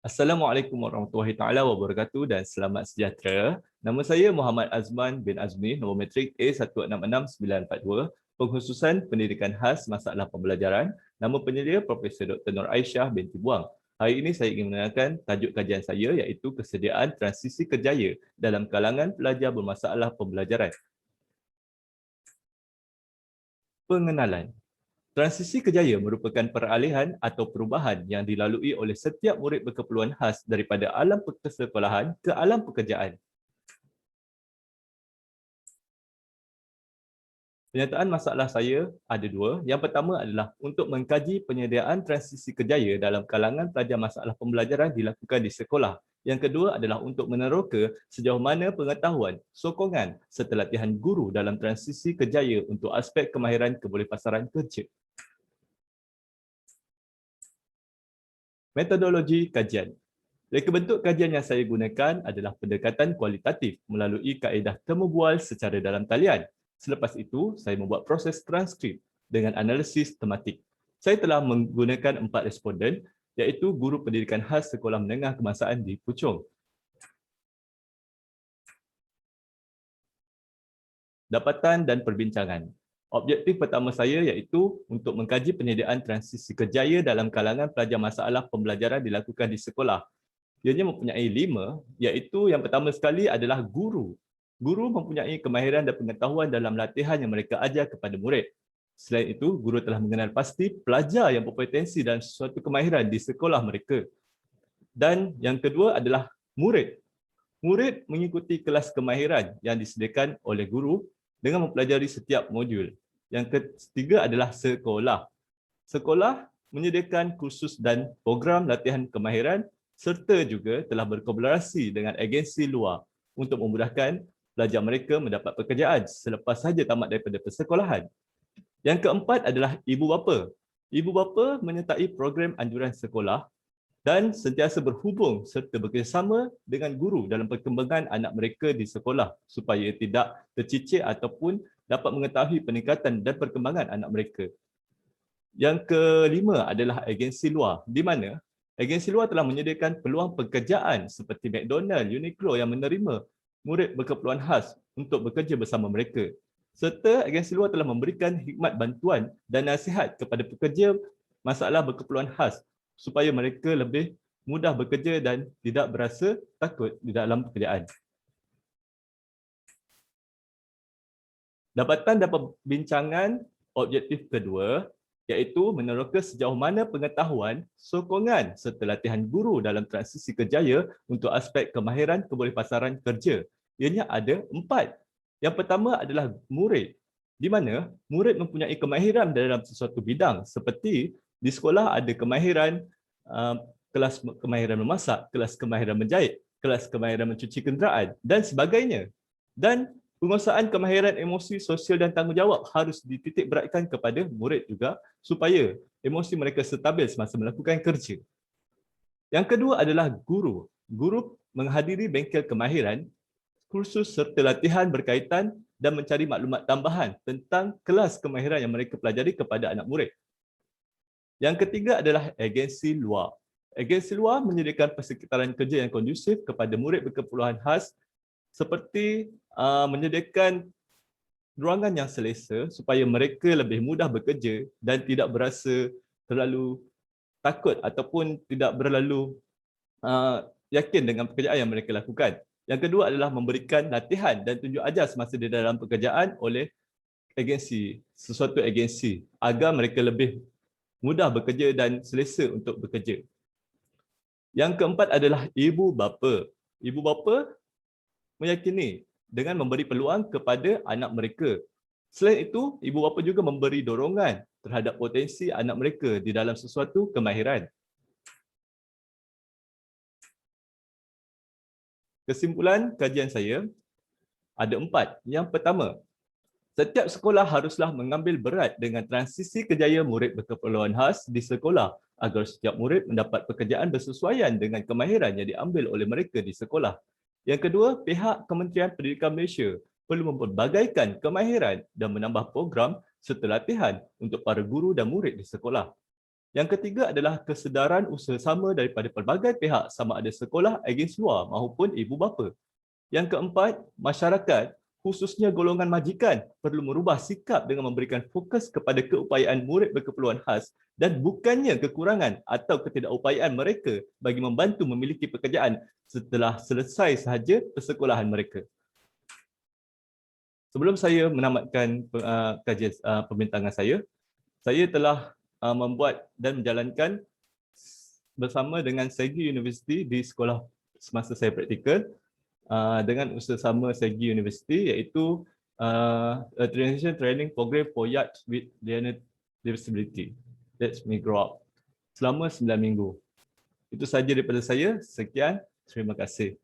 Assalamualaikum warahmatullahi taala wabarakatuh dan selamat sejahtera. Nama saya Muhammad Azman bin Azmi, nombor matrik A166942, pengkhususan pendidikan khas masalah pembelajaran. Nama penyedia Profesor Dr. Nur Aisyah binti Buang. Hari ini saya ingin menerangkan tajuk kajian saya iaitu kesediaan transisi kerjaya dalam kalangan pelajar bermasalah pembelajaran. Pengenalan. Transisi kerjaya merupakan peralihan atau perubahan yang dilalui oleh setiap murid berkeperluan khas daripada alam persekolahan ke alam pekerjaan. Penyataan masalah saya ada dua. Yang pertama adalah untuk mengkaji penyediaan transisi kerjaya dalam kalangan pelajar masalah pembelajaran dilakukan di sekolah. Yang kedua adalah untuk meneroka sejauh mana pengetahuan, sokongan serta latihan guru dalam transisi kerjaya untuk aspek kemahiran kebolehpasaran kerja. Metodologi kajian. Reka bentuk kajian yang saya gunakan adalah pendekatan kualitatif melalui kaedah temu bual secara dalam talian. Selepas itu, saya membuat proses transkrip dengan analisis tematik. Saya telah menggunakan 4 responden, iaitu guru pendidikan khas sekolah menengah kebangsaan di Puchong. Dapatan dan perbincangan. Objektif pertama saya iaitu untuk mengkaji penyediaan transisi kerjaya dalam kalangan pelajar masalah pembelajaran dilakukan di sekolah. Ianya mempunyai 5, iaitu yang pertama sekali adalah guru. Guru mempunyai kemahiran dan pengetahuan dalam latihan yang mereka ajar kepada murid. Selain itu, guru telah mengenal pasti pelajar yang berpotensi dalam sesuatu kemahiran di sekolah mereka. Dan yang kedua adalah murid. Murid mengikuti kelas kemahiran yang disediakan oleh guru dengan mempelajari setiap modul. Yang ketiga adalah sekolah. Sekolah menyediakan kursus dan program latihan kemahiran serta juga telah berkolaborasi dengan agensi luar untuk memudahkan pelajar mereka mendapat pekerjaan selepas sahaja tamat daripada persekolahan. Yang keempat adalah ibu bapa. Ibu bapa menyertai program anjuran sekolah dan sentiasa berhubung serta bekerjasama dengan guru dalam perkembangan anak mereka di sekolah supaya tidak tercicir ataupun dapat mengetahui peningkatan dan perkembangan anak mereka. Yang kelima adalah agensi luar, di mana agensi luar telah menyediakan peluang pekerjaan seperti McDonald, Uniqlo yang menerima murid berkeperluan khas untuk bekerja bersama mereka. Serta agensi luar telah memberikan khidmat bantuan dan nasihat kepada pekerja masalah berkeperluan khas supaya mereka lebih mudah bekerja dan tidak berasa takut di dalam pekerjaan. Dapatan dan perbincangan objektif kedua iaitu meneroka sejauh mana pengetahuan, sokongan serta latihan guru dalam transisi kerjaya untuk aspek kemahiran kebolehpasaran kerja. Ianya ada 4. Yang pertama adalah murid, di mana murid mempunyai kemahiran dalam sesuatu bidang seperti di sekolah ada kemahiran kelas kemahiran memasak, kelas kemahiran menjahit, kelas kemahiran mencuci kenderaan dan sebagainya. Dan penguasaan kemahiran emosi, sosial dan tanggungjawab harus dititik beratkan kepada murid juga supaya emosi mereka stabil semasa melakukan kerja. Yang kedua adalah guru. Guru menghadiri bengkel kemahiran, kursus serta latihan berkaitan dan mencari maklumat tambahan tentang kelas kemahiran yang mereka pelajari kepada anak murid. Yang ketiga adalah agensi luar. Agensi luar menyediakan persekitaran kerja yang kondusif kepada murid berkeperluan khas seperti menyediakan ruangan yang selesa supaya mereka lebih mudah bekerja dan tidak berasa terlalu takut ataupun tidak terlalu yakin dengan pekerjaan yang mereka lakukan. Yang kedua adalah memberikan latihan dan tunjuk ajar semasa di dalam pekerjaan oleh sesuatu agensi agar mereka lebih mudah bekerja dan selesa untuk bekerja. Yang keempat adalah ibu bapa. Ibu bapa meyakini dengan memberi peluang kepada anak mereka. Selain itu, ibu bapa juga memberi dorongan terhadap potensi anak mereka di dalam sesuatu kemahiran. Kesimpulan kajian saya ada 4. Yang pertama, setiap sekolah haruslah mengambil berat dengan transisi kerjaya murid berkeperluan khas di sekolah agar setiap murid mendapat pekerjaan bersesuaian dengan kemahiran yang diambil oleh mereka di sekolah. Yang kedua, pihak Kementerian Pendidikan Malaysia perlu memperbagaikan kemahiran dan menambah program serta latihan untuk para guru dan murid di sekolah. Yang ketiga adalah kesedaran usaha sama daripada pelbagai pihak, sama ada sekolah, agensi luar maupun ibu bapa. Yang keempat, masyarakat, khususnya golongan majikan, perlu merubah sikap dengan memberikan fokus kepada keupayaan murid berkeperluan khas dan bukannya kekurangan atau ketidakupayaan mereka bagi membantu memiliki pekerjaan setelah selesai sahaja persekolahan mereka. Sebelum saya menamatkan kajian pembintangan saya telah membuat dan menjalankan bersama dengan Segi University di sekolah semasa saya praktikal dengan usaha sama Segi University, iaitu a transition training program for youth with learning disability. Let's me grow up. Selama 9 minggu. Itu sahaja daripada saya. Sekian. Terima kasih.